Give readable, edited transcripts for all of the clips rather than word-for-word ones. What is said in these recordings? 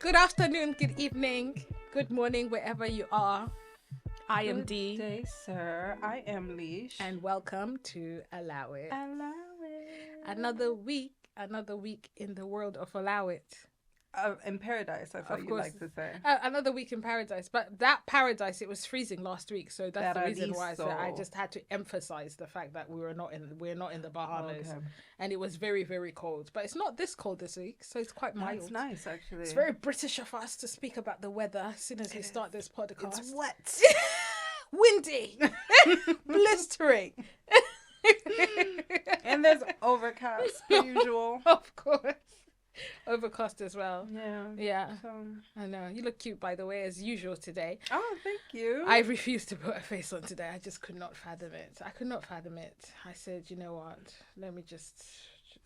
Good afternoon, good evening, good morning, wherever you are. I am D. Good day, sir. I am Lish. And welcome to Allow It. Allow it. Another week in the world of Allow It. In paradise, that's what you like to say. Another week in paradise. But that paradise, it was freezing last week, so that's the reason why I just had to emphasize the fact that we're not in the Bahamas, and it was very, very cold. But it's not this cold this week, so it's quite mild. It's nice, actually. It's very British of us to speak about the weather as soon as we start this podcast. It's wet, windy, blistering, and there's overcast per usual. Of course. Overcast as well. Yeah. So, I know. You look cute, by the way, as usual today. Oh, thank you. I refused to put a face on today. I just could not fathom it. I said, you know what? Let me just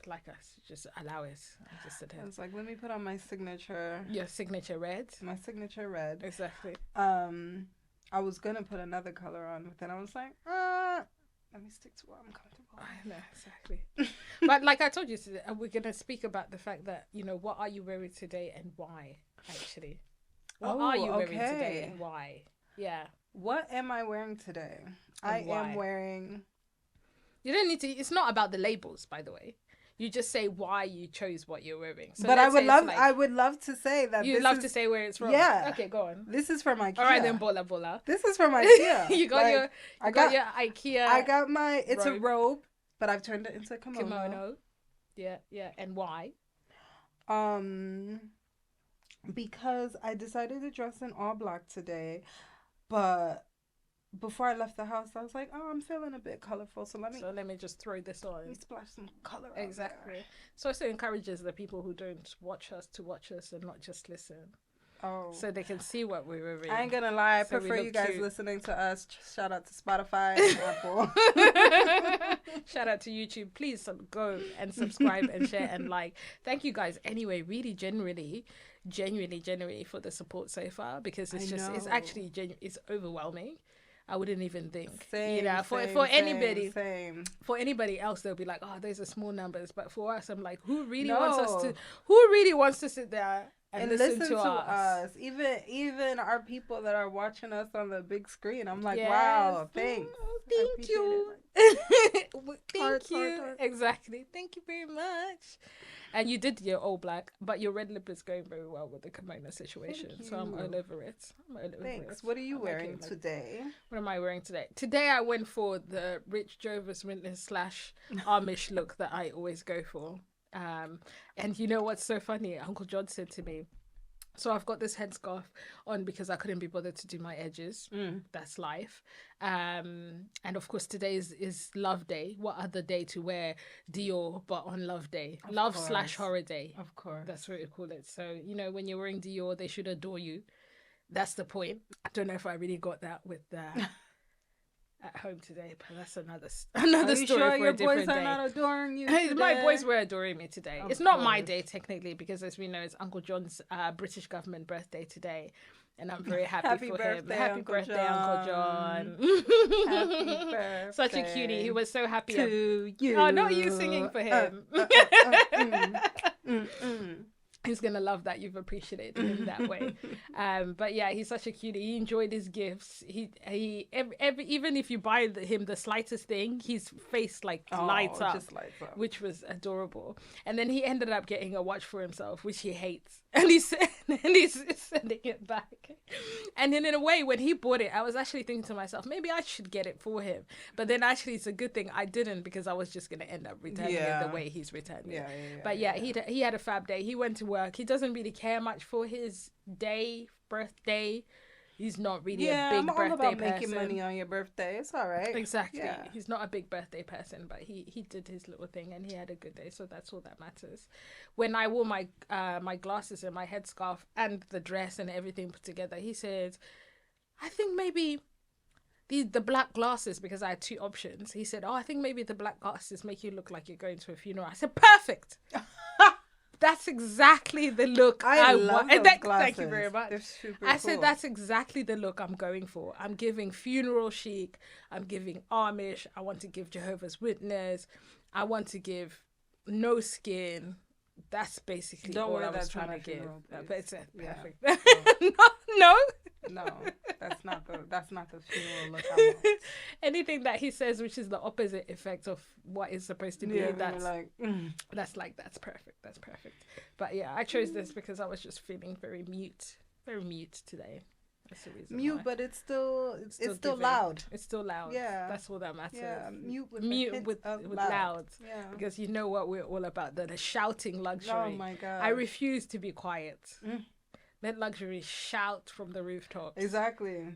allow it. I just said, I was like, let me put on my signature. Your signature red. My signature red. Exactly. I was gonna put another color on, but then I was like, let me stick to what I'm comfortable. I know, exactly. But like I told you today, we're going to speak about the fact that, what are you wearing today and why, actually? What are you wearing today and why? Yeah. What am I wearing today? I am wearing... You don't need to... It's not about the labels, by the way. You just say why you chose what you're wearing. So but I would love to say that you'd love to say where it's from. Yeah. Okay, go on. This is from IKEA. All right, then, bola. This is from IKEA. You got your IKEA. I got my... It's a robe, but I've turned it into a kimono. Yeah. And why? Because I decided to dress in all black today, but before I left the house, I was like, oh, I'm feeling a bit colorful, so let me just throw this on. Let me splash some color. Exactly. So it encourages the people who don't watch us to watch us and not just listen. Oh. So they can see what we're wearing. I ain't gonna lie, I prefer you guys listening to us. Shout out to Spotify and Apple. Shout out to YouTube. Please go and subscribe and share and like. Thank you guys anyway, really genuinely for the support so far, because it's actually it's overwhelming. I wouldn't even think, for anybody else, they'll be like, oh, those are small numbers. But for us, I'm like, who really wants to sit there and listen to us? Even our people that are watching us on the big screen, I'm like, wow, thanks. Thank you. Thank you. Heart. Exactly. Thank you very much. And you did your all black, but your red lip is going very well with the kimono situation. So I'm all over it. Thanks. What are you wearing today? What am I wearing today? Today I went for the Rich Jehovah's Witness / Amish look that I always go for. And you know what's so funny? Uncle John said to me, so I've got this headscarf on because I couldn't be bothered to do my edges. That's life. And of course, today is Love Day. What other day to wear Dior but on Love Day? Love/horror day. Of course. That's what we call it. So, when you're wearing Dior, they should adore you. That's the point. I don't know if I really got that with at home today, but that's another story sure for your a different boys day. Are not adoring you today? My boys were adoring me today. It's not my day technically, because as we know, it's Uncle John's British government birthday today, and I'm very happy for him. Happy birthday, Uncle John! Happy birthday! Such a cutie. He was so happy to you. Oh, not you singing for him. He's gonna love that you've appreciated him that way. But yeah, he's such a cutie. He enjoyed his gifts. He even if you buy him the slightest thing, his face lights up, which was adorable. And then he ended up getting a watch for himself, which he hates, and he's sending it back. And then in a way, when he bought it, I was actually thinking to myself, maybe I should get it for him. But then actually, it's a good thing I didn't, because I was just gonna end up returning it the way he's returning it. But he had a fab day. He went to work. He doesn't really care much for his birthday. He's not really a big birthday person. Yeah, I'm all about making money on your birthday. It's all right. Exactly. Yeah. He's not a big birthday person, but he did his little thing and he had a good day. So that's all that matters. When I wore my glasses and my headscarf and the dress and everything put together, he said, I think maybe the black glasses, because I had two options. He said, I think maybe the black glasses make you look like you're going to a funeral. I said, perfect. That's exactly the look I want. Thank you very much. I said, that's exactly the look I'm going for. I'm giving funeral chic. I'm giving Amish. I want to give Jehovah's Witness. I want to give no skin. That's basically Don't all wear I was that to trying my to give. funeral, But please. it's Yeah. perfect. No. No, that's not the funeral look I want. Anything that he says which is the opposite effect of what is supposed to be, Yeah, that's like that's perfect. That's perfect. But yeah, I chose this because I was just feeling very mute today. That's the reason mute, why. but it's still giving. loud. It's still loud. Yeah, That's all that matters. yeah, mute with loud. Yeah, Because you know what we're all about, the shouting luxury. oh my god, I refuse to be quiet. Let luxury shout from the rooftops. Exactly.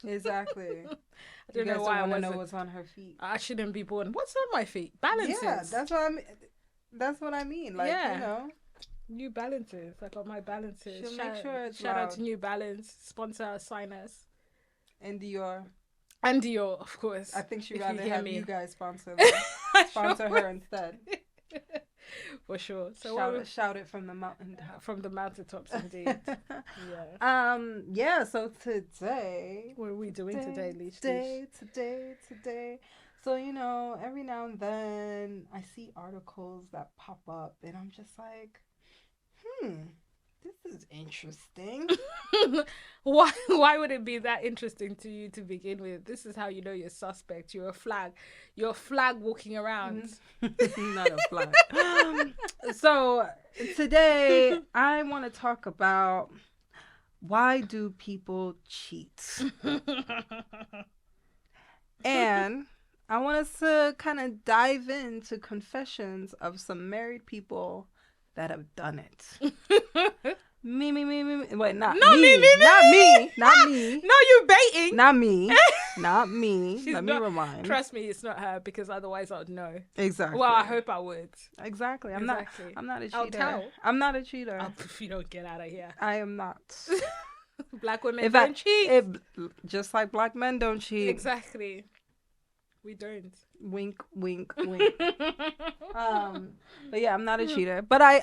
Exactly. I don't know why I wasn't. Know what's on her feet. I shouldn't be born. What's on my feet? Balances. Yeah, that's what I mean. Like, Yeah. you know. New Balances. I got my balances. She'll make sure it's shout out loud. to New Balance. Sponsor us, sign us. And Dior. And Dior, of course. I think she'd if rather you have me. you guys sponsor her instead. For sure. So shout it from the mountaintop. From the mountaintops, indeed. Yeah. Yeah. So today, what are we doing today, Lish? Today. So you know, every now and then I see articles that pop up, and I'm just like, this is interesting. Why would it be that interesting to you to begin with? This is how you know you're suspect. You're a flag. You're a flag walking around. Not a flag. So today I want to talk about why do people cheat? And I want us to kind of dive into confessions of some married people that have done it. Me. Wait, not me. Not me. No, you baiting. Not me. Not me. Let me rewind. Trust me, it's not her, because otherwise I would know. Exactly. Well, I hope I would. Exactly. I'm not a cheater. I'll tell. I'm not a cheater. If you don't get out of here. I am not. Black women don't cheat. Just like black men don't cheat. Exactly. We don't. Wink, wink, wink. But yeah, I'm not a cheater. But I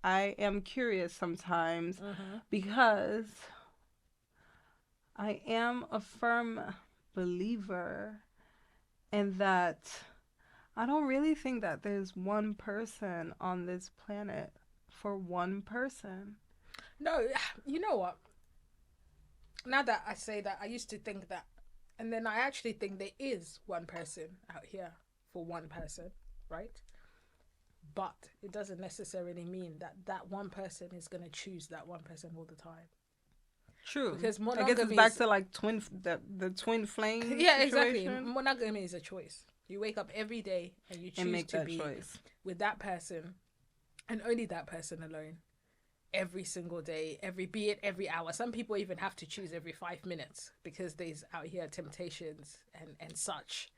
am curious sometimes because I am a firm believer in that I don't really think that there's one person on this planet for one person. No, you know what? Now that I say that, I used to think that, and then I actually think there is one person out here for one person, right? But it doesn't necessarily mean that that one person is going to choose that one person all the time. True. Because I guess it's back to like the twin flame. Yeah, situation. exactly. Monogamy is a choice. You wake up every day and you choose to be with that person and only that person alone. Every single day, be it every hour. Some people even have to choose every 5 minutes because there's out here temptations and such.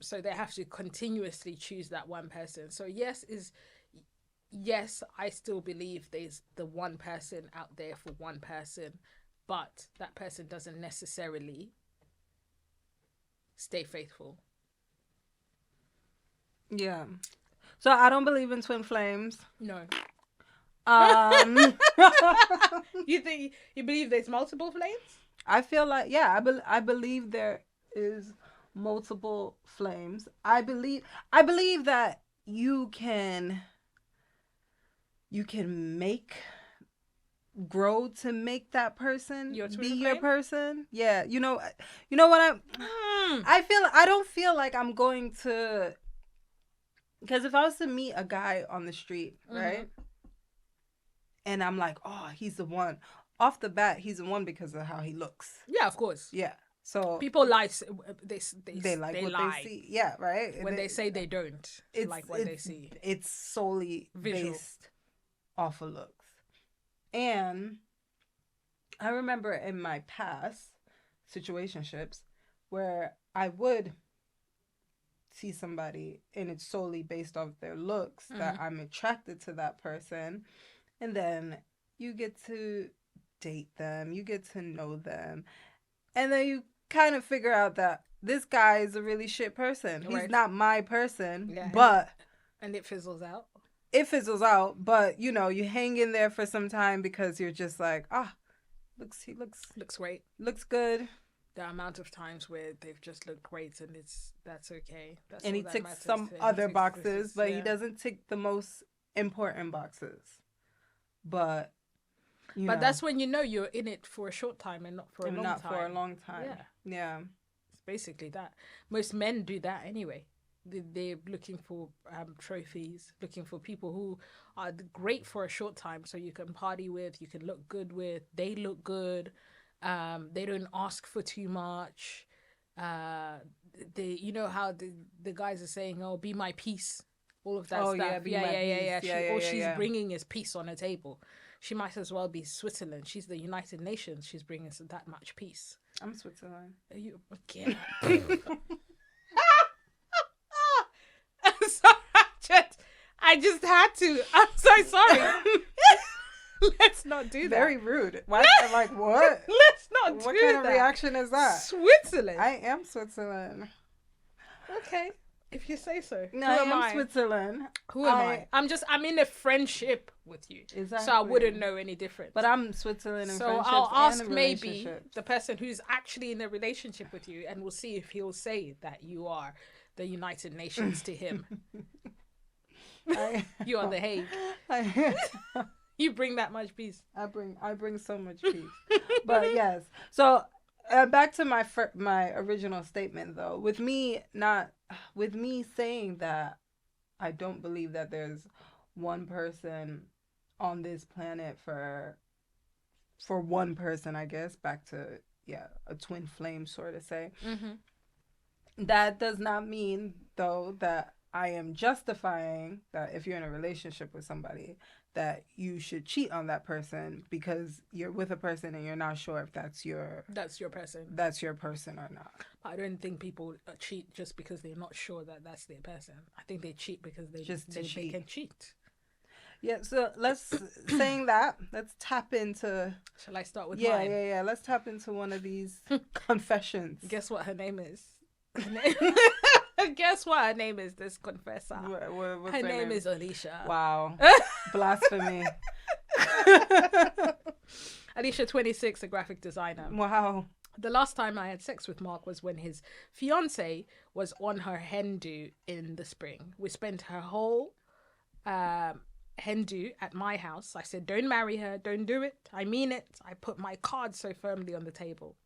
So they have to continuously choose that one person. So yes, I still believe there's the one person out there for one person, but that person doesn't necessarily stay faithful. Yeah. So I don't believe in twin flames. No. You believe there's multiple flames? I feel like, yeah, I believe there is multiple flames. I believe that you can grow to make that person be your person. Yeah, you know what I don't feel like I'm going to, because if I was to meet a guy on the street, right? And I'm like, oh, he's the one. Off the bat, he's the one because of how he looks. Yeah, of course. Yeah. So people lie. They like what lie. they see. Yeah, right. When they say they don't like what they see. It's solely visual, based off of looks. And I remember in my past situationships where I would see somebody and it's solely based off their looks that I'm attracted to that person. And then you get to date them, you get to know them, and then you kind of figure out that this guy is a really shit person. He's not my person, but... And it fizzles out. But, you know, you hang in there for some time because you're just like, he looks great. Looks good. the amount of times where they've just looked great, and that's okay. That's And all he that ticks matters some to him. other He ticks boxes, but he yeah. doesn't tick the most important boxes. But But that's when you know you're in it for a short time and not for a long not time. for a long time. Yeah. Yeah. It's basically that. Most men do that anyway. They're looking for trophies, looking for people who are great for a short time, so you can party with, you can look good with. They look good. They don't ask for too much. You know how the guys are saying, "Oh, be my peace," all of that stuff. Yeah, be my peace. All she's bringing is peace on the table. She might as well be Switzerland. She's the United Nations. She's bringing us that much peace. I'm Switzerland. Are you again? Sorry, I just had to. I'm so sorry. Let's not do that. Very rude. Why? Like what? Let's not do that. What kind of reaction is that? Switzerland. I am Switzerland. Okay, if you say so. No, I am Switzerland. Who am I? I'm in a friendship with you, exactly. So I wouldn't know any difference. But I'm Switzerland in friendships. So I'll ask and maybe the person who's actually in a relationship with you, and we'll see if he'll say that you are the United Nations to him. You are the Hague. You bring that much peace. I bring so much peace. But yes. So back to my original statement though. With me saying that I don't believe that there's one person on this planet for one person, I guess, back to a twin flame sort of say. Mm-hmm. That does not mean though that I am justifying that if you're in a relationship with somebody that you should cheat on that person because you're with a person and you're not sure if that's your person or not. I don't think people cheat just because they're not sure that that's their person. I think they cheat because they can cheat. Yeah, so let's tap into. Shall I start with mine? Yeah. Let's tap into one of these confessions. Guess what her name is? Guess what her name is, this confessor? What's her name is Alicia. Wow. Blasphemy. Alicia, 26, a graphic designer. Wow. The last time I had sex with Mark was when his fiance was on her hen do in the spring. We spent her whole hen do at my house. I said, don't marry her, don't do it. I mean it. I put my cards so firmly on the table.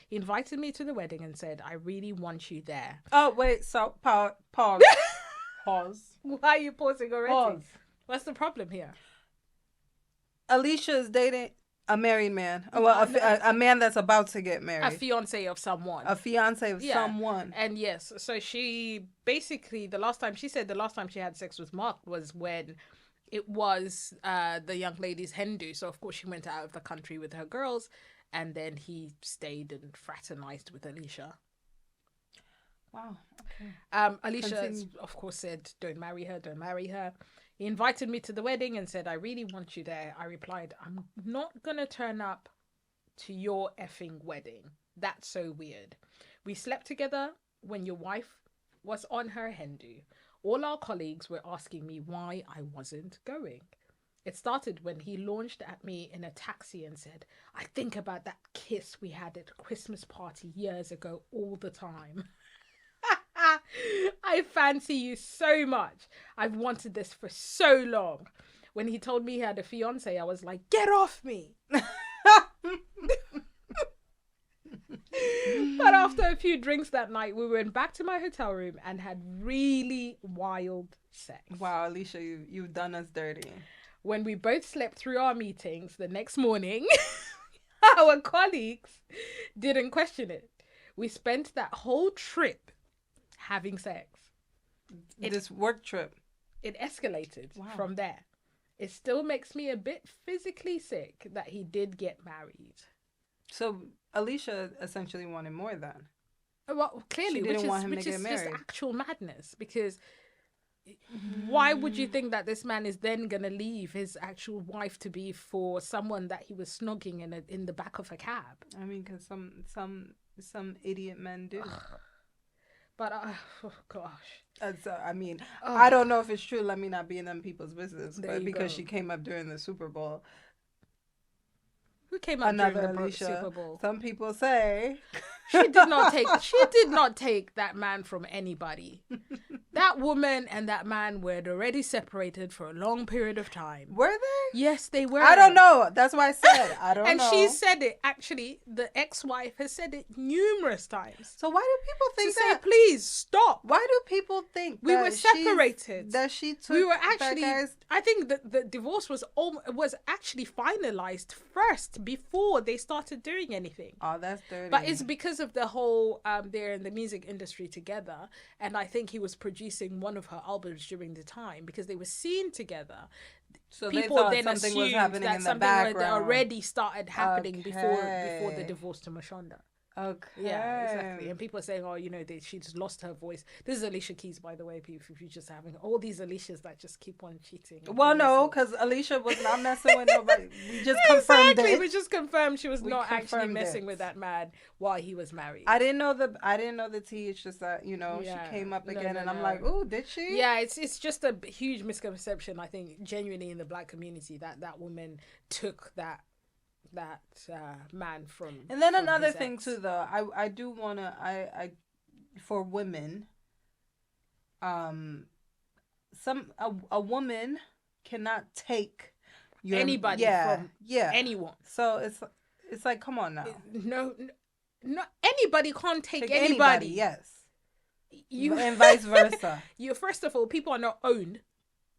He invited me to the wedding and said, I really want you there. Oh, wait, so pause. Pause. Why are you pausing already? Pause. What's the problem here? Alicia is dating a married man. Well, a man that's about to get married. A fiance of someone. Someone. And yes, so she basically, the last time she had sex with Mark was when it was the young lady's hen do. So, of course, she went out of the country with her girls. And then he stayed and fraternized with Alicia. Wow. Okay. Alicia, of course, said, don't marry her. He invited me to the wedding and said, I really want you there. I replied, I'm not going to turn up to your effing wedding. That's so weird. We slept together when your wife was on her hen do. All our colleagues were asking me why I wasn't going. It started when he launched at me in a taxi and said, I think about that kiss we had at a Christmas party years ago all the time. I fancy you so much. I've wanted this for so long. When he told me he had a fiance, I was like, get off me. But after a few drinks that night, we went back to my hotel room and had really wild sex. Wow, Alicia, you've done us dirty. When we both slept through our meetings the next morning, our colleagues didn't question it. We spent that whole trip having sex. This work trip. It escalated from there. It still makes me a bit physically sick that he did get married. So Alicia essentially wanted more then. Well, clearly, she didn't want him to get married. Just actual madness, because why would you think that this man is then gonna leave his actual wife to be for someone that he was snogging in the back of a cab? I mean, because some idiot men do. But oh gosh, I mean, I don't know if it's true. Let me not be in them people's business. But because she came up during the Super Bowl. Who came up during the Super Bowl? Some people say She did not take that man from anybody. That woman and that man were already separated for a long period of time. Were they? Yes, they were. I don't know. That's why I said I don't and know. And she said it. Actually, the ex-wife has said it numerous times. So why do people think that? Say, please stop. Why do people think we were separated? That she took. We were actually. I think the divorce was actually finalized first before they started doing anything. Oh, that's dirty. But it's because of the whole they're in the music industry together, and I think he was producing one of her albums during the time because they were seen together. So people then something assumed was happening that in the something background. had already started happening before the divorce to Mashonda. Okay. Yeah, exactly. And people are saying, oh, she just lost her voice. This is Alicia Keys, by the way, if you're just having all these Alicias that just keep on cheating. Well, no, because Alicia was not messing with nobody. We just confirmed it. We just confirmed she was not actually messing with that man while he was married. I didn't know the tea. It's just that, she came up again and I'm like, oh, did she? Yeah, it's just a huge misconception, I think, genuinely in the black community that woman took that man from. And then another thing too, though, I do want to I for women, a woman cannot take anybody from anyone. So it's like, come on now. No, anybody can't take anybody. Yes. And vice versa. First of all, people are not owned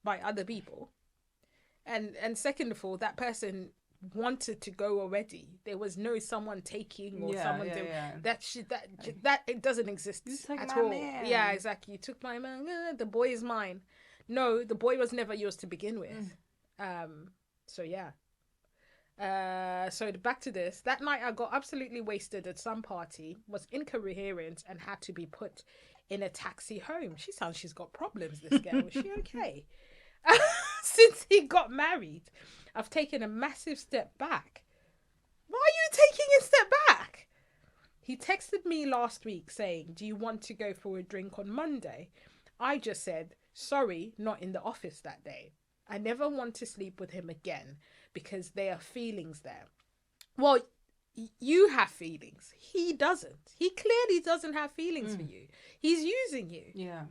by other people, and second of all, that person wanted to go already. There was no someone taking or someone doing that it doesn't exist at all. Man. Yeah, exactly. You took my man. The boy is mine. No, the boy was never yours to begin with. So yeah. So back to this. That night I got absolutely wasted at some party, was incoherent, and had to be put in a taxi home. She's got problems, this girl. Is she okay? Since he got married, I've taken a massive step back. Why are you taking a step back? He texted me last week saying, do you want to go for a drink on Monday? I just said, sorry, not in the office that day. I never want to sleep with him again because there are feelings there. Well, you have feelings. He doesn't. He clearly doesn't have feelings for you. He's using you. Yeah.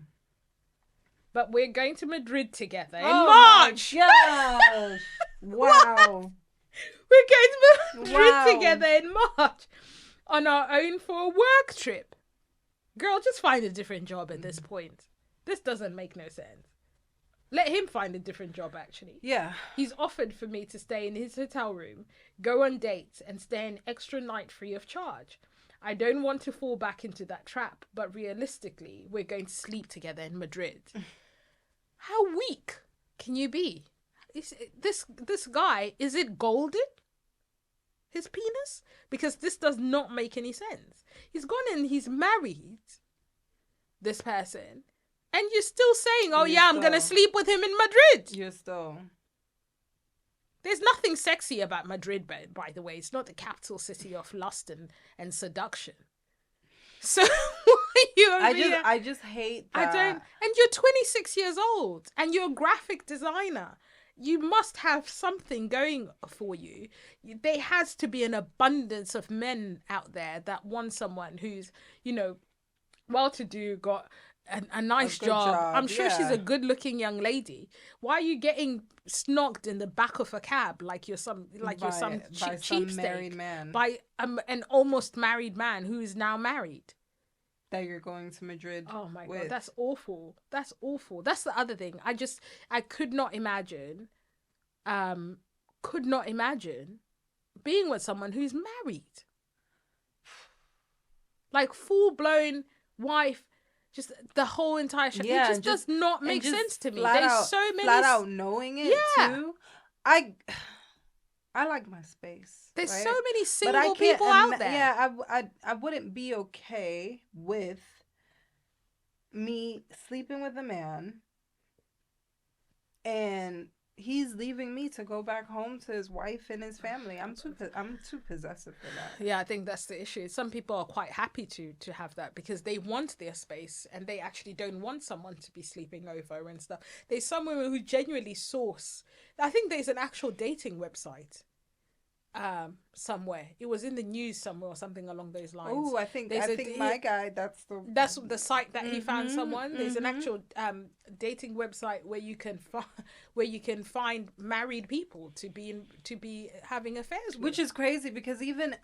But we're going to Madrid together in March. My gosh. Wow. We're going to Madrid together in March on our own for a work trip. Girl, just find a different job at this point. This doesn't make no sense. Let him find a different job, actually. Yeah. He's offered for me to stay in his hotel room, go on dates, and stay an extra night free of charge. I don't want to fall back into that trap, but realistically, we're going to sleep together in Madrid. How weak can you be? This guy, is it golden? His penis? Because this does not make any sense. He's gone and he's married this person, and you're still saying, I'm going to sleep with him in Madrid. You're still. There's nothing sexy about Madrid, by the way. It's not the capital city of lust and seduction. So I just hate that. And you're 26 years old and you're a graphic designer. You must have something going for you. There has to be an abundance of men out there that want someone who's, well-to-do, got a nice job. I'm sure she's a good-looking young lady. Why are you getting snogged in the back of a cab like you're some cheapskate married man, by an almost married man who is now married? That you're going to Madrid. Oh my God, that's awful. That's awful. That's the other thing. I could not imagine being with someone who's married. Like full-blown wife, just the whole entire show. Yeah, it just does not make sense to me. There's so many flat out knowing it too. I like my space. There's so many single people out there. Yeah, I wouldn't be okay with me sleeping with a man and he's leaving me to go back home to his wife and his family. I'm too possessive for that. Yeah, I think that's the issue. Some people are quite happy to have that because they want their space and they actually don't want someone to be sleeping over and stuff. There's some women who genuinely source. I think there's an actual dating website somewhere. It was in the news somewhere or something along those lines. Oh, I think my guy. That's the site that he found Mm-hmm, someone. There's an actual dating website where you can find married people to be having affairs with. Which is crazy because even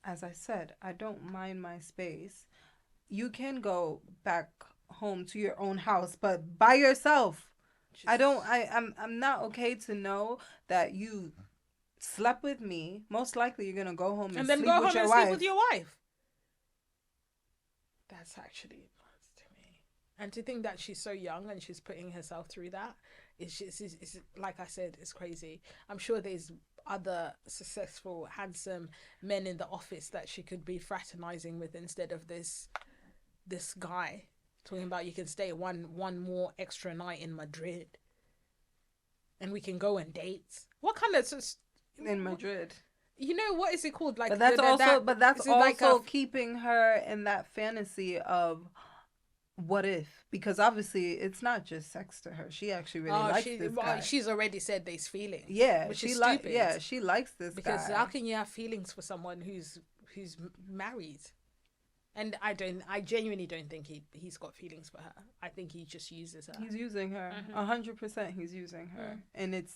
as I said, I don't mind my space. You can go back home to your own house, but by yourself. I'm not okay to know that you slept with me. Most likely you're gonna go home and then sleep go home with your and wife. sleep with your wife. That's actually nuts to me. And to think that she's so young and she's putting herself through that, it's like I said, it's crazy. I'm sure there's other successful, handsome men in the office that she could be fraternizing with instead of this guy talking about you can stay one more extra night in Madrid and we can go on dates. What kind of in Madrid? You know, what is it called? Like, but that's also keeping her in that fantasy of what if, because obviously it's not just sex to her. She actually really likes this guy. She's already said there's feelings. Yeah, which is stupid. Yeah, she likes this because guy. How can you have feelings for someone who's married? And I genuinely don't think he's got feelings for her. I think he just uses her. He's using her. 100%. He's using her, and it's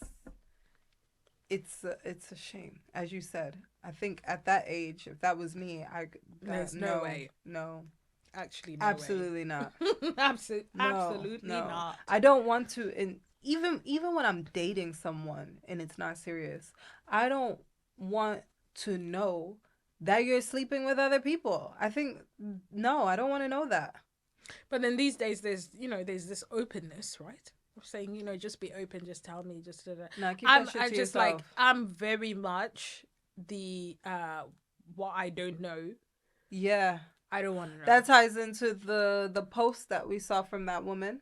a shame, as you said. I think at that age, if that was me, there's no way. No, actually, absolutely not. Absolutely not. I don't want to. And even when I'm dating someone and it's not serious, I don't want to know that you're sleeping with other people. I think, no, I don't want to know that. But then these days, there's this openness, right? Of saying, just be open, just tell me, just no, keep that shit to yourself. I'm very much the what I don't know. Yeah, I don't want to know. That ties into the post that we saw from that woman.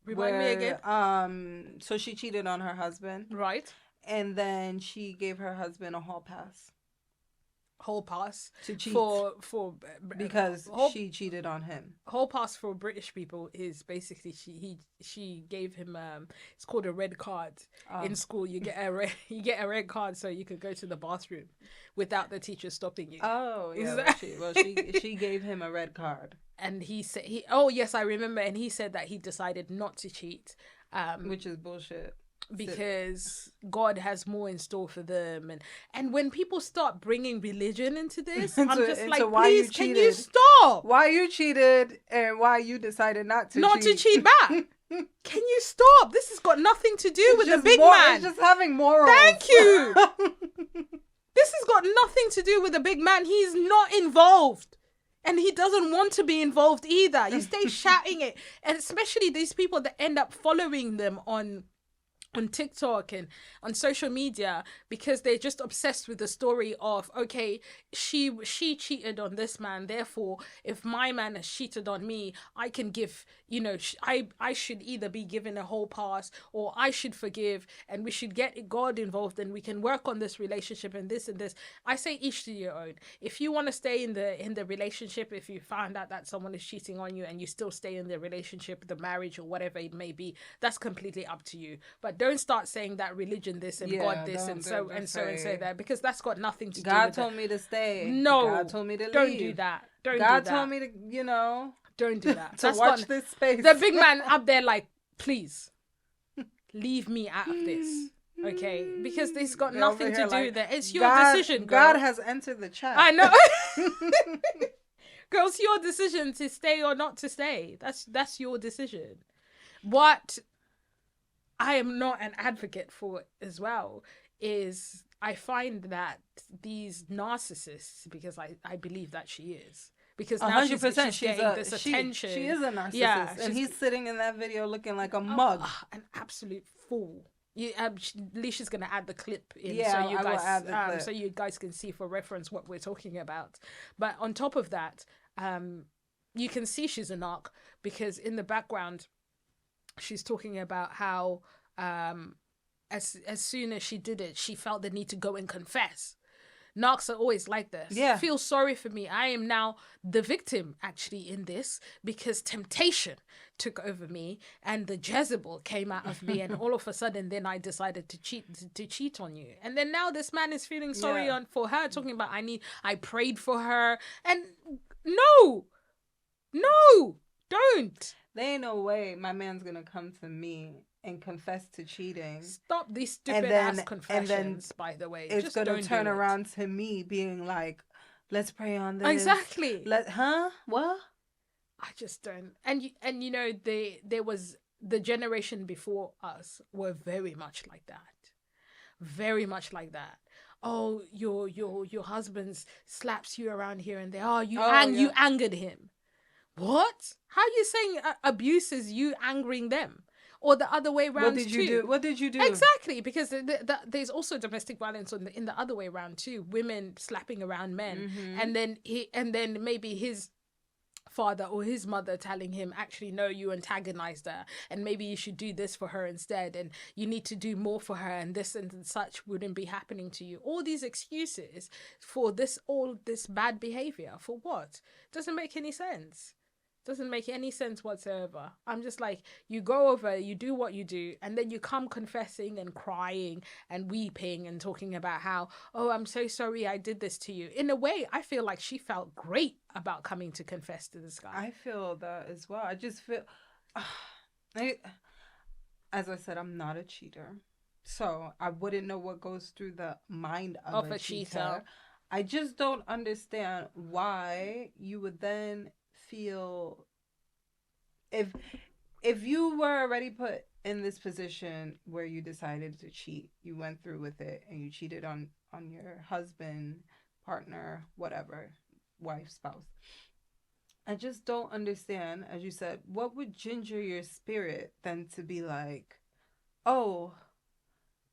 Remind me again. So she cheated on her husband, right? And then she gave her husband a hall pass to cheat because she cheated on him. Hall pass for British people is basically she gave him it's called a red card. In school you get a red card so you could go to the bathroom without the teacher stopping you. Oh yeah, she gave him a red card. And he said oh yes, I remember, and he said that he decided not to cheat, which is bullshit. Because God has more in store for them, and when people start bringing religion into this, I'm just like, please, can you stop? Why you cheated and why you decided not to cheat back? Can you stop? This has got nothing to do with the big man. It's just having morals. Thank you. This has got nothing to do with the big man. He's not involved. And he doesn't want to be involved either. You stay shouting it, and especially these people that end up following them on TikTok and on social media, because they're just obsessed with the story of, okay, she cheated on this man, therefore if my man has cheated on me, I can give, I should either be given a whole pass or I should forgive, and we should get God involved and we can work on this relationship and this and this. I say each to your own. If you want to stay in the relationship, if you find out that someone is cheating on you and you still stay in the relationship, the marriage or whatever it may be, that's completely up to you. But don't start saying that religion this and God this and so that, because that's got nothing to do with it. God told me to stay. No. God told me to leave. Don't do that. God told me to, Don't do that. to watch this space. The big man up there like, please, leave me out of this. Okay? Because this got nothing to do with it. It's your decision, girl. God has entered the chat. I know. Girl, it's your decision to stay or not to stay. That's your decision. What I am not an advocate for as well is I find that these narcissists, because I believe that she is, because now 100% she's getting this attention. She is a narcissist, yeah, and he's sitting in that video looking like a mug, an absolute fool. Lish is gonna add the clip in, yeah, so you I guys, will add the clip. so you guys can see for reference what we're talking about. But on top of that, you can see she's a narc because in the background, she's talking about how as soon as she did it, she felt the need to go and confess. Narcs are always like this. Yeah. Feel sorry for me. I am now the victim, actually, in this, because temptation took over me and the Jezebel came out of me, and all of a sudden then I decided to cheat on you. And then now this man is feeling sorry for her, talking about I prayed for her. And no, don't. There ain't no way my man's gonna come to me and confess to cheating. Stop these stupid ass confessions, by the way. It's gonna turn around to me being like, let's pray on this. Exactly. What? I just don't. And you know, there was the generation before us were very much like that. Very much like that. Oh, your husband slaps you around here and there. Oh, you angered him. What? How are you saying abuse is you angering them? Or the other way around. What did you do? Exactly, because there's also domestic violence in the other way around too. Women slapping around men, and then maybe his father or his mother telling him, actually, no, you antagonized her, and maybe you should do this for her instead, and you need to do more for her, and this and such wouldn't be happening to you. All these excuses for all this bad behavior. For what? Doesn't make any sense. Doesn't make any sense whatsoever. I'm just like, you go over, you do what you do, and then you come confessing and crying and weeping and talking about how, oh, I'm so sorry I did this to you. In a way, I feel like she felt great about coming to confess to this guy. I feel that as well. I just feel, as I said, I'm not a cheater. So I wouldn't know what goes through the mind of a cheater. I just don't understand why you would then feel, if you were already put in this position where you decided to cheat, you went through with it and you cheated on your husband, partner, whatever, wife, spouse. I just don't understand, as you said, what would ginger your spirit then to be like, oh,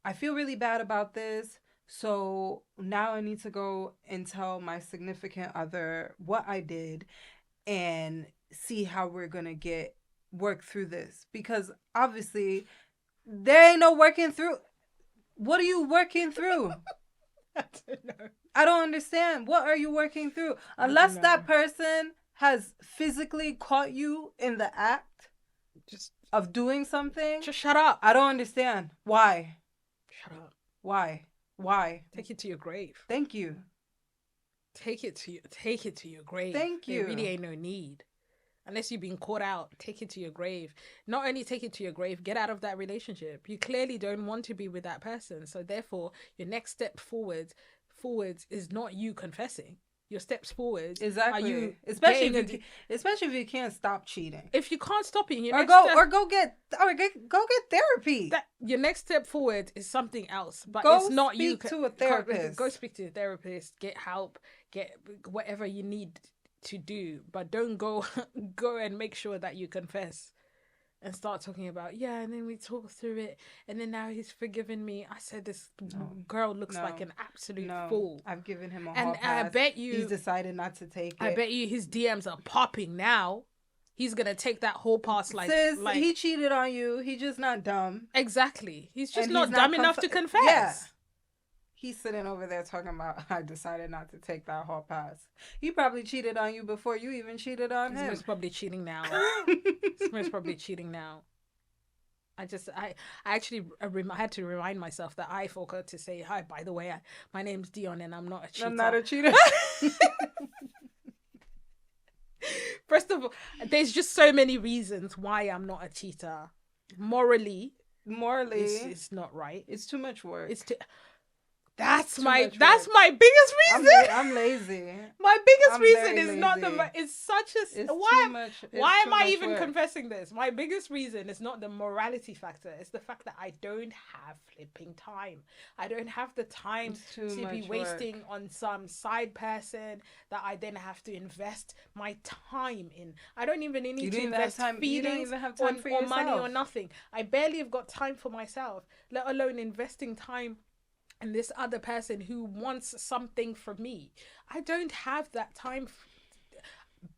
I feel really bad about this, so now I need to go and tell my significant other what I did and see how we're gonna work through this, because obviously there ain't no working through. What are you working through? I don't know. I don't understand. What are you working through? Unless that person has physically caught you in the act of doing something. Just shut up. I don't understand. Why? Shut up. Why? Take it to your grave. Thank you. Take it to your grave. Thank you. There really ain't no need. Unless you've been caught out, take it to your grave. Not only take it to your grave, get out of that relationship. You clearly don't want to be with that person. So therefore, your next step forwards is not you confessing. Your steps forward exactly. Are you especially if you can't stop cheating. If you can't stop it, go get therapy. Your next step forward is something else, but it's not you. To a therapist. Go speak to a therapist. Get help. Get whatever you need to do, but don't go and make sure that you confess and start talking about, and then we talk through it, and then now he's forgiven me. I said this girl looks like an absolute fool. I've given him a and pass. I bet you he's decided not to take it. I bet you his DMs are popping now. He's gonna take that whole pass like he cheated on you. He's just not dumb. Exactly. He's just not dumb enough to confess. Yeah. He's sitting over there talking about, I decided not to take that hall pass. He probably cheated on you before you even cheated on him. He's probably cheating now. He's probably cheating now. I actually had to remind myself that I forgot to say, hi, by the way, my name's Dion and I'm not a cheater. I'm not a cheater. First of all, there's just so many reasons why I'm not a cheater. Morally, it's not right. It's too much work. That's my biggest reason. I'm lazy. My biggest reason is not it's such a why am I even confessing this? My biggest reason is not the morality factor. It's the fact that I don't have flipping time. I don't have the time to be wasting on some side person that I then have to invest my time in. I don't even need to invest feelings. You don't even have time for yourself. Or money or nothing. I barely have got time for myself, let alone investing time and this other person who wants something from me. I don't have that time.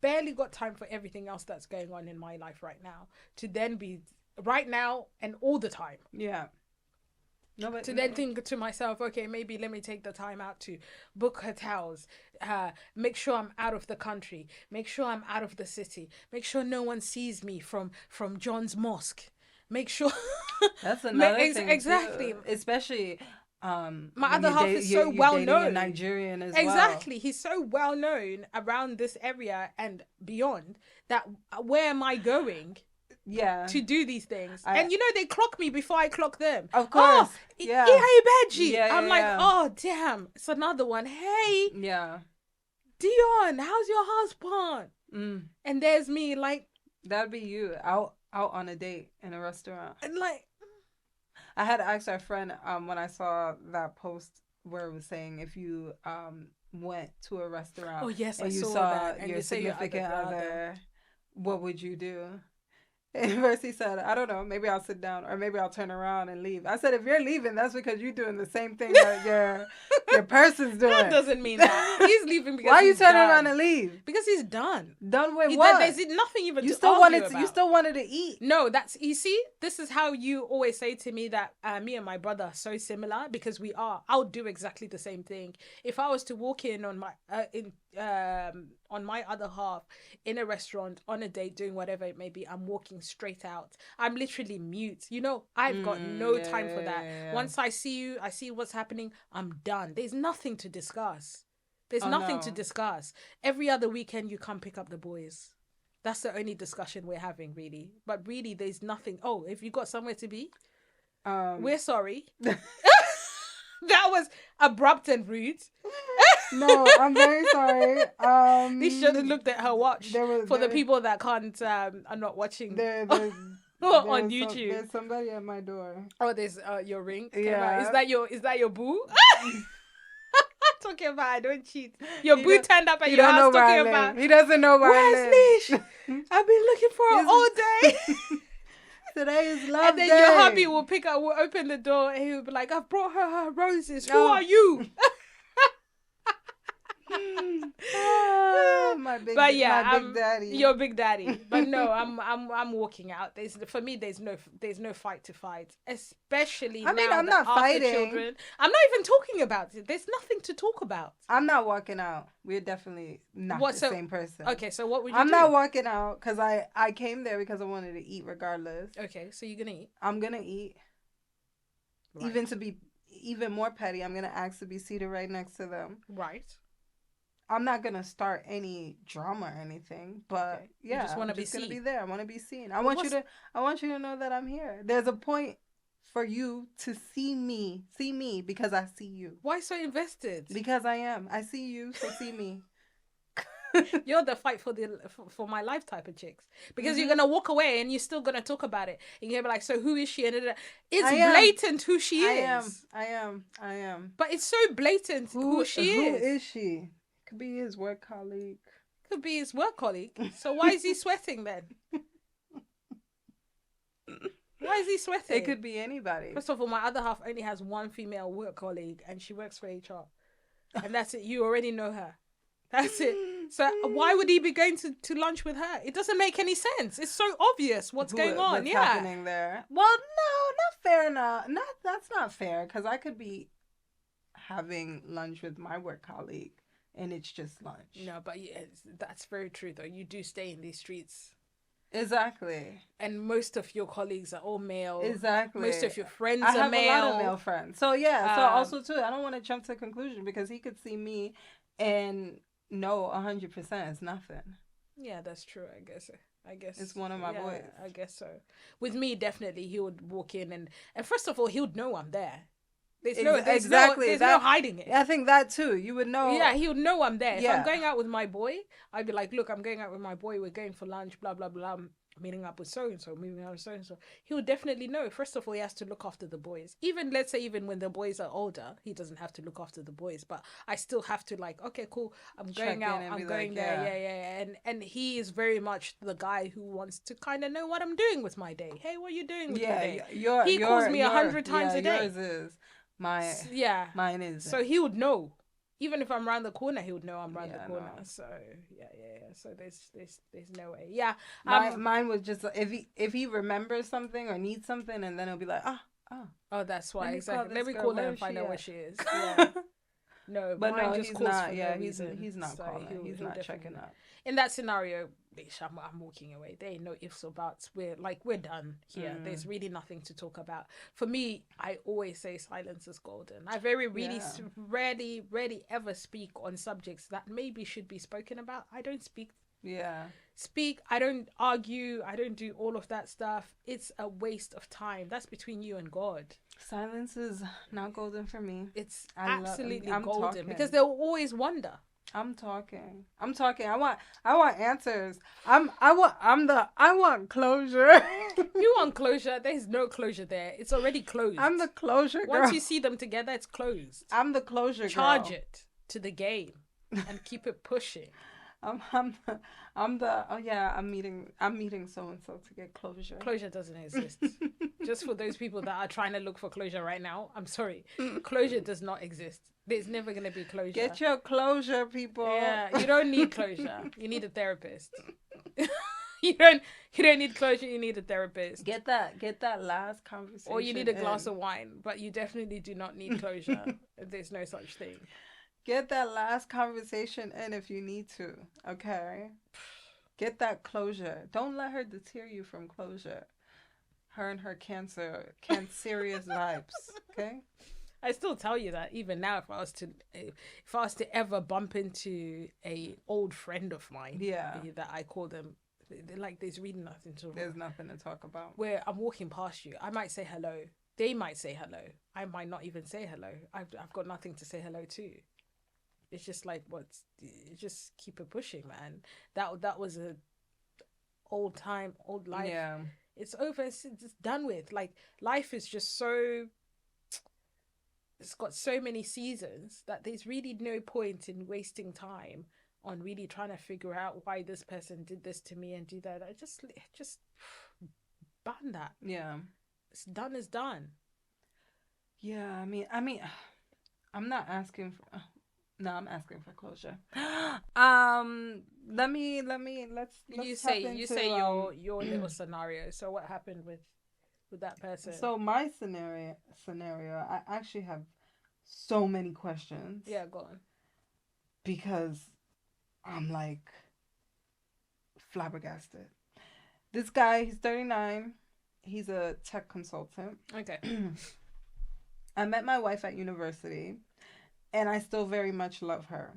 Barely got time for everything else that's going on in my life right now to then be right now and all the time. Yeah. No, but To then think to myself, okay, maybe let me take the time out to book hotels, make sure I'm out of the country, make sure I'm out of the city, make sure no one sees me from John's mosque, make sure. that's another thing exactly. too. Especially My when other half is so you're well dating a known. Nigerian as Exactly, he's so well known around this area and beyond that. Where am I going? Yeah. To do these things. And they clock me before I clock them. Of course. Oh, yeah. Benji. Yeah, I'm like, oh, damn. It's another one. Hey. Yeah. Dion, how's your husband? And there's me like. That'd be you out on a date in a restaurant. And like. I had asked our friend when I saw that post where it was saying if you went to a restaurant. Oh, yes, and I you saw saw that. And your significant other, what would you do? And first he said, I don't know, maybe I'll sit down or maybe I'll turn around and leave. I said, if you're leaving, that's because you're doing the same thing that your person's doing. That doesn't mean that. He's leaving because why are you turning done. around and leave? Because he's done. Done with what? There's nothing even you to still argue wanted about. You still wanted to eat. No, you see, this is how you always say to me that me and my brother are so similar because we are. I'll do exactly the same thing. If I was to walk in on my other half in a restaurant on a date doing whatever it may be, I'm walking straight out. I'm literally mute. I've got no time for that. Yeah. Once I see you, I see what's happening, I'm done. There's nothing to discuss. To discuss. Every other weekend you come pick up the boys. That's the only discussion we're having, really. But really, there's nothing. Oh, if you got somewhere to be, we're sorry. That was abrupt and rude. No, I'm very sorry. They should have looked at her watch. The people that can't are not watching on YouTube. There's somebody at my door. Oh, there's your ring. Yeah. Is that your boo? Talking about I don't cheat. Your boo turned up at your house talking about. He doesn't know where I live. Where's Lish? I've been looking for her all day. Today is love And then day. your hubby will open the door and he'll be like, I've brought her roses. Who are you? My big daddy. Your big daddy. But no, I'm walking out. For me, there's no fight to fight, especially now I'm not fighting. Children. I'm not even talking about it. There's nothing to talk about. I'm not walking out. We're definitely not the same person. Okay, so what would you do? I'm not walking out because I came there because I wanted to eat regardless. Okay, so you're gonna eat. I'm gonna eat. Right. Even to be even more petty, I'm gonna ask to be seated right next to them. Right. I'm not gonna start any drama or anything, but yeah, you just want to be gonna be there. I want to be seen. I want you to know that I'm here. There's a point for you to see me because I see you. Why so invested? Because I am. I see you, so see me. You're the fight for my life type of chicks because you're gonna walk away and you're still gonna talk about it and you're gonna be like, so who is she? And it's blatant who she is. I am. But it's so blatant who she is. Who is she? Could be his work colleague. Could be his work colleague. So why is he sweating then? Why is he sweating? It could be anybody. First of all, my other half only has one female work colleague and she works for HR. And that's it. You already know her. That's it. So why would he be going to lunch with her? It doesn't make any sense. It's so obvious what's going on. What's happening there? Well, no, not fair enough. That's not fair because I could be having lunch with my work colleague. And it's just lunch. No, but that's very true, though. You do stay in these streets. Exactly. And most of your colleagues are all male. Exactly. Most of your friends are male. I have a lot of male friends. So, yeah. So, also, too, I don't want to jump to a conclusion because he could see me and know 100% it's nothing. Yeah, that's true, I guess. It's one of my boys. I guess so. With me, definitely, he would walk in and first of all, he would know I'm there. There's no hiding it. I think that too. You would know. Yeah, he would know I'm there. If I'm going out with my boy, I'd be like, look, I'm going out with my boy. We're going for lunch, blah, blah, blah. I'm meeting up with so-and-so, moving out with so-and-so. He would definitely know. First of all, he has to look after the boys. Let's say when the boys are older, he doesn't have to look after the boys. But I still have to okay, cool. I'm going out. I'm going there. Yeah. And he is very much the guy who wants to kind of know what I'm doing with my day. Hey, what are you doing with your day? He calls me 100 times a day. Yours is. Mine is. So he would know. Even if I'm around the corner, he would know I'm around the corner. No. So yeah. So there's no way. Yeah. Mine was just if he remembers something or needs something, and then he'll be like, Oh, that's why. Let me call Exactly. Let this me girl. call her Where and is find she out where at? she is. Yeah. No, But mine no, just he's calls not. for Yeah, no reason. he's not So calling. He's he'll not definitely checking up. In that scenario, Lish, I'm walking away. There ain't no ifs or buts. We're done here. There's really nothing to talk about. For me, I always say silence is golden. I very really rarely ever speak on subjects that maybe should be spoken about. I don't speak. I don't argue. I don't do all of that stuff. It's a waste of time. That's between you and God. Silence is not golden for me. It's absolutely I'm golden talking. because they'll always wonder. I'm talking. I want answers. I want closure. You want closure? There's no closure there. It's already closed. I'm the closure girl. Once you see them together, it's closed. I'm the closure girl. Charge it to the game and keep it pushing. I'm meeting so and so to get closure. Closure doesn't exist. Just for those people that are trying to look for closure right now, I'm sorry. Closure does not exist. There's never going to be closure. Get your closure, people. Yeah, you don't need closure. You need a therapist. you don't need closure. You need a therapist. Get that last conversation. Or you need a glass of wine, but you definitely do not need closure. There's no such thing. Get that last conversation in if you need to. Okay. Get that closure. Don't let her deter you from closure. Her and her cancerous vibes. Okay. I still tell you that even now, if I was to ever bump into a old friend of mine, that I call them, like there's really nothing to. There's nothing to talk about. Where I'm walking past you, I might say hello. They might say hello. I might not even say hello. I've got nothing to say hello to. It's just like just keep it pushing, man. That was a old life. Yeah. It's over. It's done with. Like life is just so. It's got so many seasons that there's really no point in wasting time on really trying to figure out why this person did this to me and do that. I just ban that. Yeah. It's done is done. Yeah, I mean, I'm not asking for. No, I'm asking for closure. Let's you say your little scenario. So what happened with that person? So my scenario, I actually have so many questions. Yeah, go on. Because I'm like flabbergasted. This guy, he's 39. He's a tech consultant. Okay. I met my wife at university, and I still very much love her.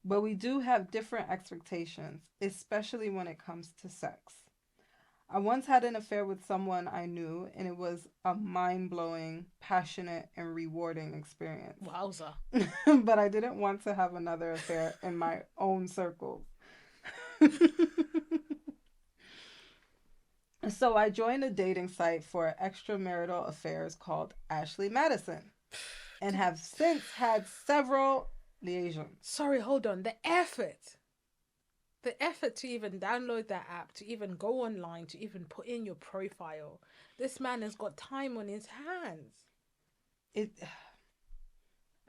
But we do have different expectations, especially when it comes to sex. I once had an affair with someone I knew, and it was a mind-blowing, passionate, and rewarding experience. Wowza. But I didn't want to have another affair in my own circles. So I joined a dating site for extramarital affairs called Ashley Madison, and have since had several liaisons. Sorry, hold on. The effort to even download that app, to even go online, to even put in your profile. This man has got time on his hands.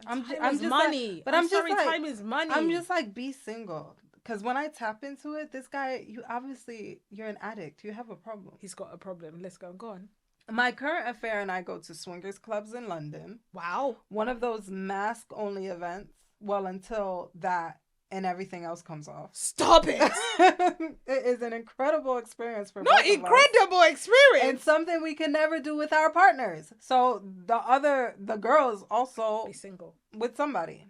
I'm just money. Like, but I'm sorry, just like, time is money. I'm just like, be single. Because when I tap into it, this guy, you're an addict. You have a problem. He's got a problem. Let's go on. My current affair and I go to swingers clubs in London. Wow. One of those mask-only events. Well, until that and everything else comes off. Stop it! It is an incredible experience for Not both incredible of us. Experience! And something we can never do with our partners. So the girls also... Be single. With somebody.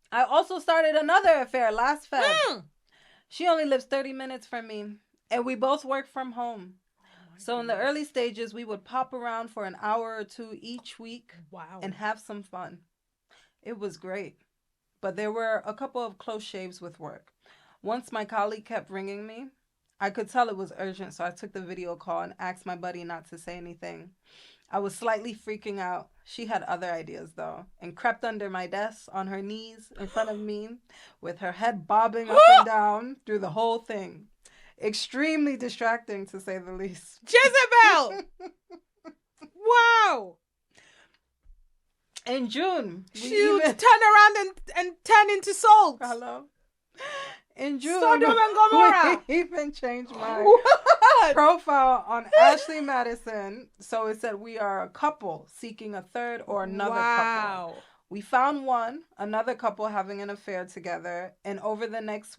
I also started another affair last Feb. She only lives 30 minutes from me. And we both work from home. So in the early stages, we would pop around for an hour or two each week. Wow. And have some fun. It was great. But there were a couple of close shaves with work. Once my colleague kept ringing me. I could tell it was urgent, so I took the video call and asked my buddy not to say anything. I was slightly freaking out. She had other ideas, though, and crept under my desk on her knees in front of me with her head bobbing up and down through the whole thing. Extremely distracting, to say the least. Jezebel! Wow! In June, she would turn around and turn into salt. Hello. in June, Sodom and Gomorrah. we even changed my What? profile on Ashley Madison. So it said we are a couple seeking a third or another couple. We found one, another couple having an affair together, and over the next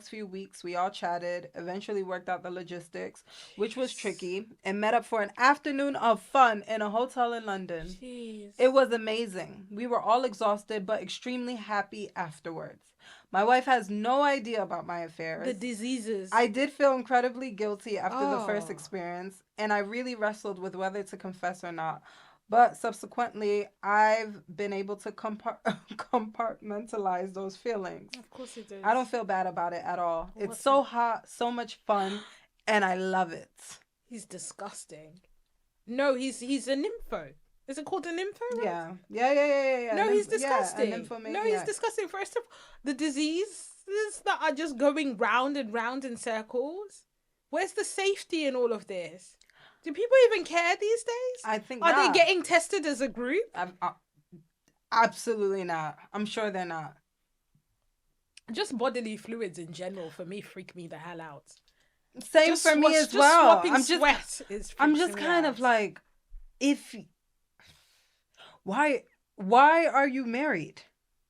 few weeks, we all chatted, eventually worked out the logistics, which was tricky, and met up for an afternoon of fun in a hotel in London. Jeez. It was amazing. We were all exhausted, but extremely happy afterwards. My wife has no idea about my affairs. The diseases. I did feel incredibly guilty after the first experience, and I really wrestled with whether to confess or not. But subsequently, I've been able to compartmentalize those feelings. Of course it is. I don't feel bad about it at all. It's so hot, so much fun, and I love it. He's disgusting. No, he's a nympho. Is it called a nympho? Yeah. No, he's disgusting. Yeah, he's disgusting. First of all, the diseases that are just going round and round in circles. Where's the safety in all of this? Do people even care these days? I think Are not. they getting tested as a group? Absolutely not. I'm sure they're not. Just bodily fluids in general for me freak me the hell out. Same just for me as well. I'm just kind of like, why are you married?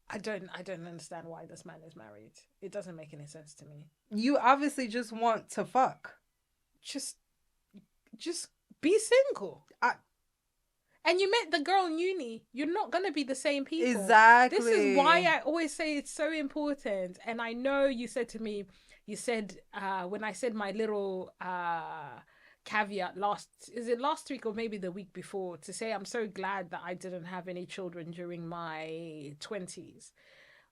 I don't understand why this man is married. It doesn't make any sense to me. You obviously just want to fuck. Just be single. And you met the girl in uni. You're not going to be the same people. Exactly. This is why I always say it's so important. And I know you said to me, when I said my little caveat last week or maybe the week before, to say I'm so glad that I didn't have any children during my 20s.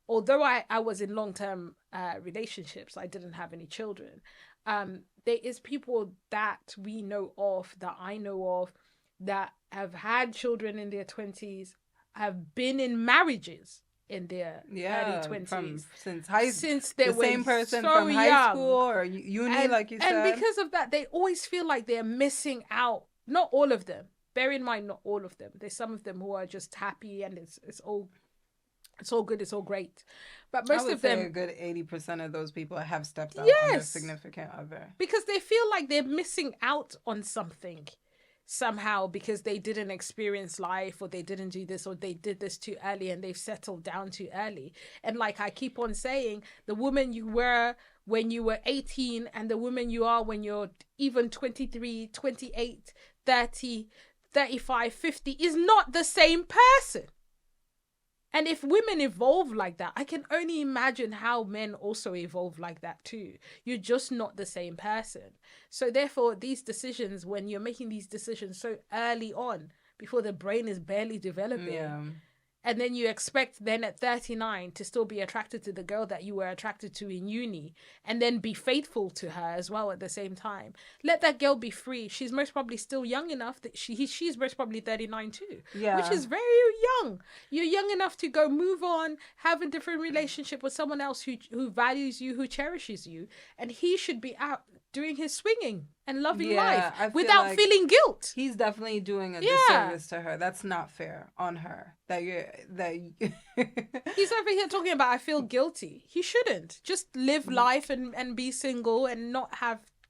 Although I was in long-term relationships, I didn't have any children. There is people that we know of, that I know of, that have had children in their 20s, have been in marriages in their early 20s. Since they were same person so from high young. School or uni, like you said. And because of that, they always feel like they're missing out. Not all of them. Bear in mind, not all of them. There's some of them who are just happy and it's all good, it's all great. But most of them, a good 80% of those people have stepped out on their significant other. Because they feel like they're missing out on something somehow because they didn't experience life, or they didn't do this, or they did this too early and they've settled down too early. And like I keep on saying, the woman you were when you were 18 and the woman you are when you're even 23, 28, 30, 35, 50 is not the same person. And if women evolve like that, I can only imagine how men also evolve like that too. You're just not the same person. So therefore, these decisions, when you're making these decisions so early on, before the brain is barely developing, and then you expect then at 39 to still be attracted to the girl that you were attracted to in uni, and then be faithful to her as well at the same time. Let that girl be free. She's most probably still young enough that she's most probably 39 too, which is very young. You're young enough to go move on, have a different relationship with someone else who values you, who cherishes you, and he should be out doing his swinging and loving life without feeling guilt. He's definitely doing a disservice to her. That's not fair on her. He's over here talking about I feel guilty. He shouldn't. Just live life and be single and not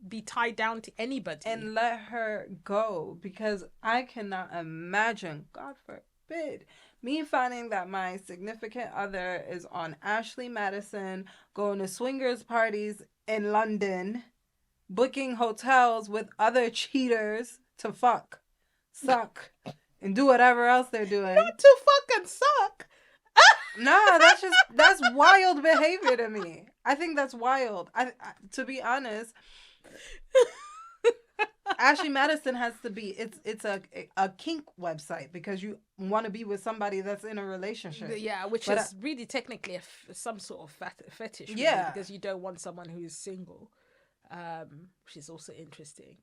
be tied down to anybody. And let her go, because I cannot imagine, God forbid, me finding that my significant other is on Ashley Madison, going to swingers parties in London, booking hotels with other cheaters to fuck, suck, and do whatever else they're doing. Not to fuck and suck. No, that's wild behavior to me. I think that's wild. I to be honest, Ashley Madison has to be. It's a kink website because you want to be with somebody that's in a relationship. Yeah, which is really technically some sort of fetish. Really, because you don't want someone who is single. Which is also interesting,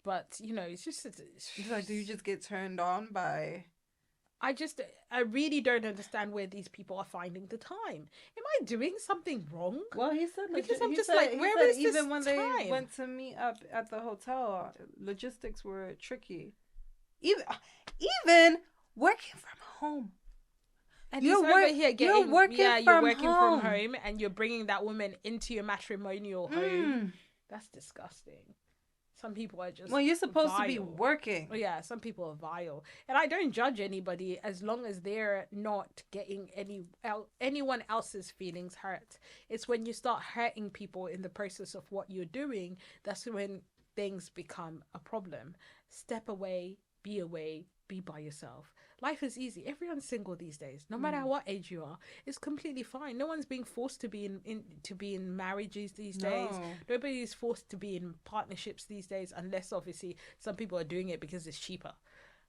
but it's just it's like, do you just get turned on by? I really don't understand where these people are finding the time. Am I doing something wrong? Well, he said because I'm just like, where is this even when time? They went to meet up at the hotel, logistics were tricky. Even working from home. And You're he's over here getting, working you're from working home. from home, and you're bringing that woman into your matrimonial home. That's disgusting. Some people are just Well, you're supposed to be vile. working. Oh, yeah, some people are vile, and I don't judge anybody as long as they're not getting anyone else's feelings hurt. It's when you start hurting people in the process of what you're doing, that's when things become a problem. Step away, be by yourself. Life is easy. Everyone's single these days, no matter what age you are. It's completely fine. No one's being forced to be in marriages these days. Nobody's forced to be in partnerships these days, unless obviously some people are doing it because it's cheaper.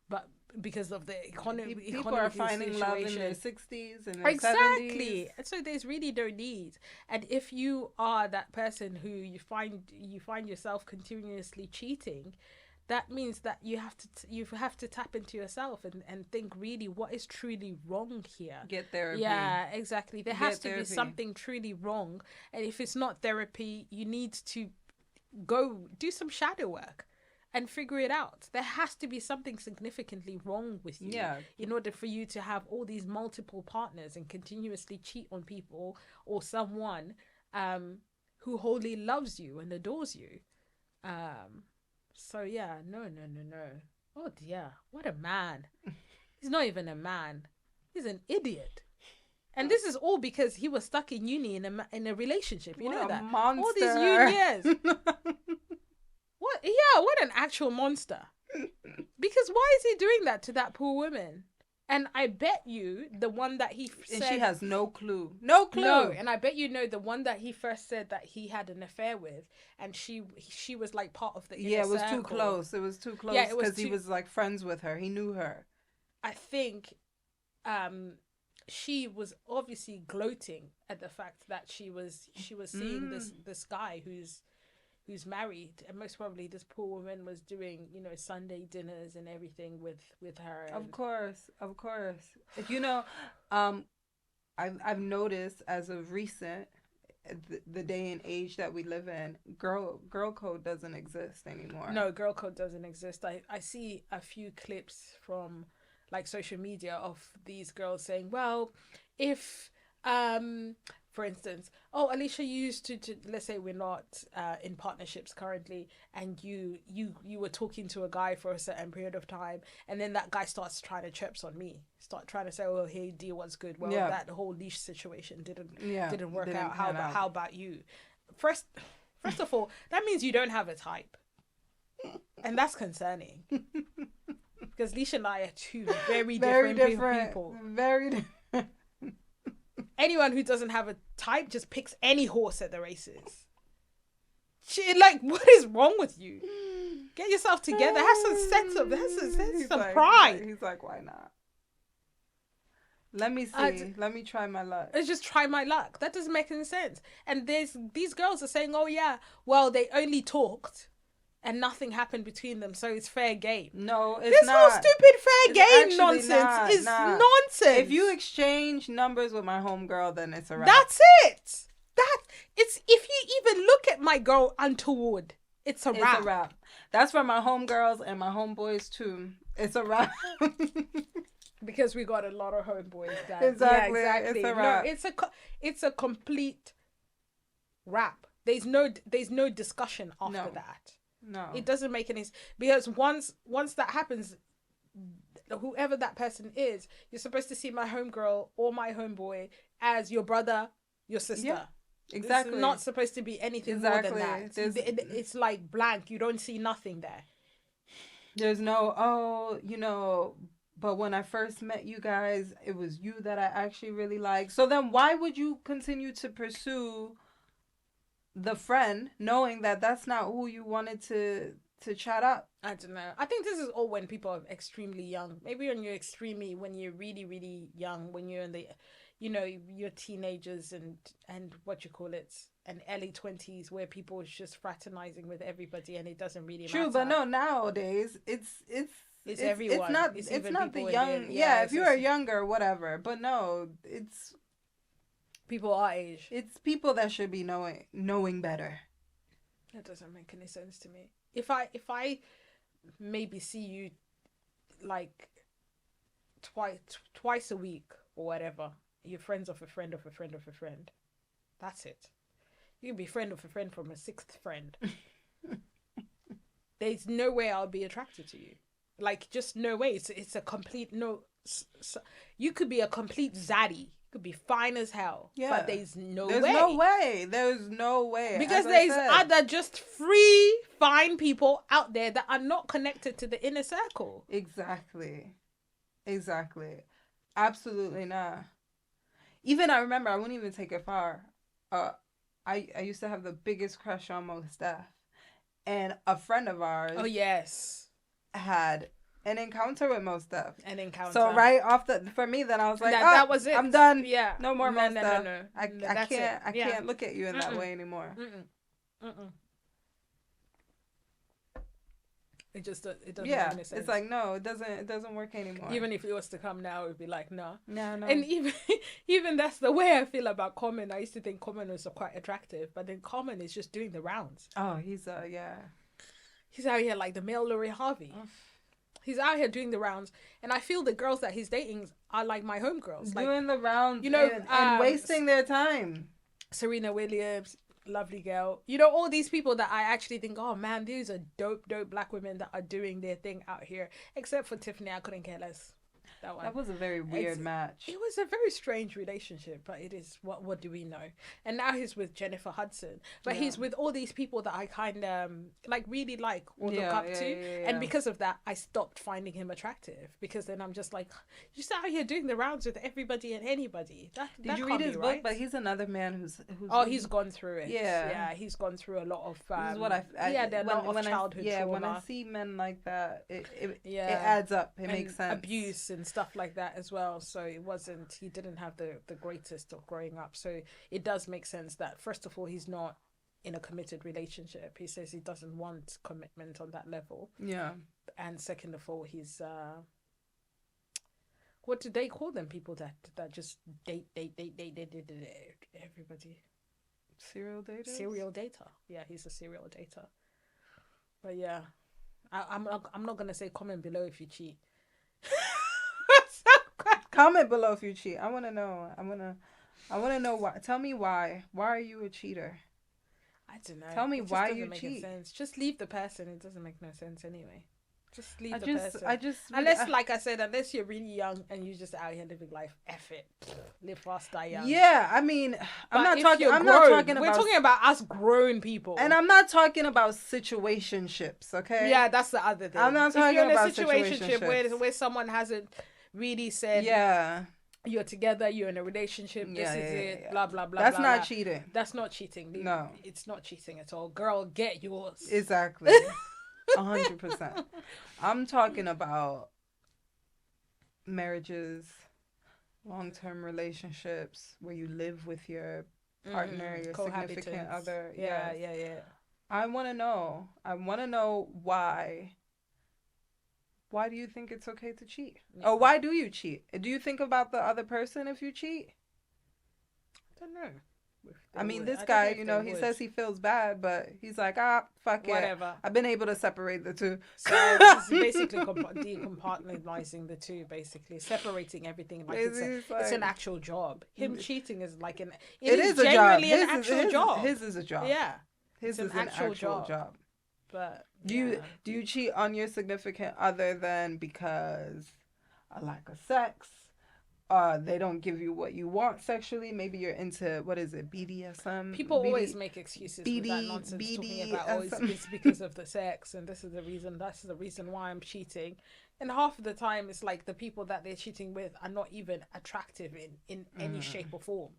But because of the economy, people are finding love in their 60s and their exactly 70s. So there's really no need. And if you are that person who you find yourself continuously cheating, that means that you have to tap into yourself and think really what is truly wrong here. Get therapy. Yeah, exactly. There has to be something truly wrong, and if it's not therapy, you need to go do some shadow work and figure it out. There has to be something significantly wrong with you in order for you to have all these multiple partners and continuously cheat on people or someone who wholly loves you and adores you. So yeah, no. Oh dear, what a man. He's not even a man. He's an idiot. And this is all because he was stuck in uni in a relationship. You know that? Monster. All these years. What? Yeah, what an actual monster. Because why is he doing that to that poor woman? And I bet you the one that he said... And she has no clue. No clue. No, and I bet you know the one that he first said that he had an affair with, and she was like part of the inner it was circle. too close. It was too close because he was like friends with her. He knew her. I think she was obviously gloating at the fact that she was seeing this guy who's married, and most probably this poor woman was doing, Sunday dinners and everything with her. Of course. You know, I've noticed as of recent, the day and age that we live in, girl code doesn't exist anymore. No, girl code doesn't exist. I see a few clips from like social media of these girls saying, well, if for instance, Alicia, you used to let's say we're not in partnerships currently, and you were talking to a guy for a certain period of time, and then that guy starts trying to chirps on me, start trying to say, oh, hey, D, what's good? Well, that whole Lish situation didn't work out. How about you? First of all, that means you don't have a type, and that's concerning. Because Lish and I are two very different people. Very different. Anyone who doesn't have a type just picks any horse at the races. Like, what is wrong with you? Get yourself together. Have some sense of, some pride. He's like, why not? Let me see. Let me try my luck. Let's just try my luck. That doesn't make any sense. And these girls are saying, oh yeah, well, they only talked and nothing happened between them, so it's fair game. No, it's this not. This whole stupid fair game nonsense is nonsense. If you exchange numbers with my homegirl, then it's a wrap. That's it. If you even look at my girl untoward, it's a wrap. It's a wrap. That's for my homegirls and my homeboys too. It's a wrap. Because we got a lot of homeboys. Exactly. Yeah, exactly. It's a wrap. No, it's a complete wrap. There's no discussion after that. No, it doesn't make any sense, because once that happens, whoever that person is, you're supposed to see my homegirl or my homeboy as your brother, your sister. Yeah, exactly. It's not supposed to be anything more than that. It's like blank. You don't see nothing there. There's no but when I first met you guys, it was you that I actually really liked. So then why would you continue to pursue the friend, knowing that that's not who you wanted to chat up? I don't know. I think this is all when people are extremely young. Maybe when you're really, really young, when you're in the, you're teenagers and what you call it, and early 20s, where people is just fraternizing with everybody and it doesn't really matter. True, but no, nowadays it's everyone. It's not the young. Yeah, if you are younger, whatever. But no, it's people our age. It's people that should be knowing better. That doesn't make any sense to me. If I maybe see you like twice a week or whatever. You're friends of a friend of a friend of a friend. That's it. You can be friend of a friend from a sixth friend. There's no way I'll be attracted to you. Like, just no way. It's a complete no. You could be a complete zaddy. You could be fine as hell. Yeah. But there's no way. There's no way. Because there's other just free, fine people out there that are not connected to the inner circle. Exactly. Absolutely not. Even I remember, I wouldn't even take it far. I used to have the biggest crush on Mos Def. And a friend of ours. Oh, yes. Had an encounter with Mos Def. So right off for me, then I was like, that was it. I'm done. Yeah. No more Mos Def. No. I can't look at you in that way anymore. It doesn't make any sense. It's like, no, it doesn't work anymore. Even if he was to come now, it would be like, no. No. And even that's the way I feel about Common. I used to think Common was quite attractive, but then Common is just doing the rounds. Oh, he's out here like the male Lori Harvey. He's out here doing the rounds, and I feel the girls that he's dating are like my homegirls. Doing the rounds, and wasting their time. Serena Williams, lovely girl. All these people that I actually think, oh man, these are dope black women that are doing their thing out here. Except for Tiffany, I couldn't care less. That was a very weird match. It was a very strange relationship, but it is, what do we know? And now he's with Jennifer Hudson, but he's with all these people that I kind of really like or look up to. Yeah. And because of that, I stopped finding him attractive, because then I'm just like, you're just out here doing the rounds with everybody and anybody. Did you read his book? But he's another man who's he's gone through it. Yeah, he's gone through a lot of this is what a lot of childhood trauma. When I see men like that, it adds up. It makes sense. Abuse and stuff like that as well. So he didn't have the greatest of growing up. So it does make sense that, first of all, he's not in a committed relationship. He says he doesn't want commitment on that level. Yeah. And second of all, he's what do they call them? People that just date everybody. Serial dater? Serial dater. Yeah, he's a serial dater. But yeah, I'm not gonna say comment below if you cheat. Comment below if you cheat. I want to know. I want to know why. Tell me why. Why are you a cheater? I don't know. Tell me why you cheat. Sense. Just leave the person. It doesn't make no sense anyway. Just leave the person. Unless you're really young and you're just out here living life. F it. Live fast, die young. Yeah, I mean, I'm not talking about. We're talking about us grown people. And I'm not talking about situationships, okay? Yeah, that's the other thing. I'm not talking about situationships. If you're in a situationship where someone hasn't really said, you're together, you're in a relationship, this is it, blah, blah, blah. That's not cheating. That's not cheating. No. It's not cheating at all. Girl, get yours. Exactly. 100%. I'm talking about marriages, long-term relationships where you live with your partner, your significant other. Yeah. I want to know why. Why do you think it's okay to cheat? Yeah. Or why do you cheat? Do you think about the other person if you cheat? I don't know. I mean, this guy, he says he feels bad, but he's like, fuck it. Whatever. I've been able to separate the two. So it's basically decompartmentalizing the two, basically. Separating everything. Like it's an actual job. Him cheating is like it is genuinely an actual job. His is a job. Yeah. His is an actual job. But do you cheat on your significant other than because a lack of sex? They don't give you what you want sexually. Maybe you're into, what is it, BDSM? People always make excuses with that nonsense, talking about it's because of the sex, and this is the reason, that's the reason why I'm cheating. And half of the time, it's like the people that they're cheating with are not even attractive in any shape or form.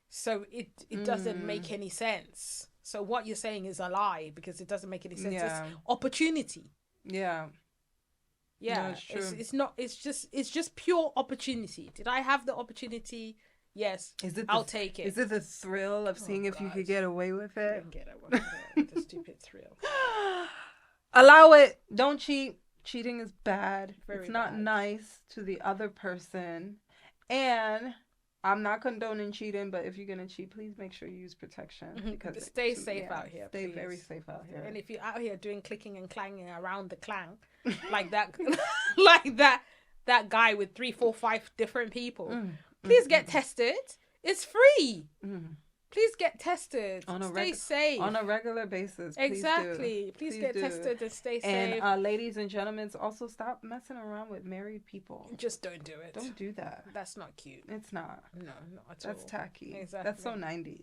So it doesn't make any sense. So what you're saying is a lie, because it doesn't make any sense. Yeah. It's opportunity. Yeah. Yeah, no, it's not. It's just pure opportunity. Did I have the opportunity? Yes. I'll take it. Is it the thrill of seeing if you could get away with it? You can get away with it. The stupid thrill. Allow it. Don't cheat. Cheating is bad. It's not bad. Nice to the other person. And I'm not condoning cheating, but if you're gonna cheat, please make sure you use protection. Because stay safe out here. Stay very safe out here. And if you're out here doing clicking and clanging around the clang, like that, that guy with 3, 4, 5 different people. Please get tested. It's free. Please get tested. Stay safe. On a regular basis. Exactly. Please get tested and stay safe. And ladies and gentlemen, also stop messing around with married people. Just don't do it. Don't do that. That's not cute. It's not. No, not at all. That's tacky. Exactly. That's so 90s.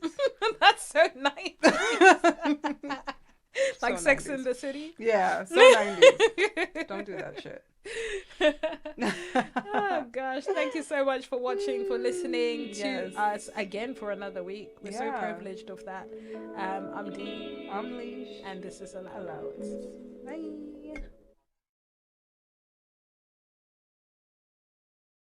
That's so 90s. Like so Sex 90s. in the City? Yeah, so 90s. Don't do that shit. Oh gosh, thank you so much for watching, for listening to us again for another week. We're so privileged of that. I'm Dee. I'm Lish. And this is An Allowance. Bye.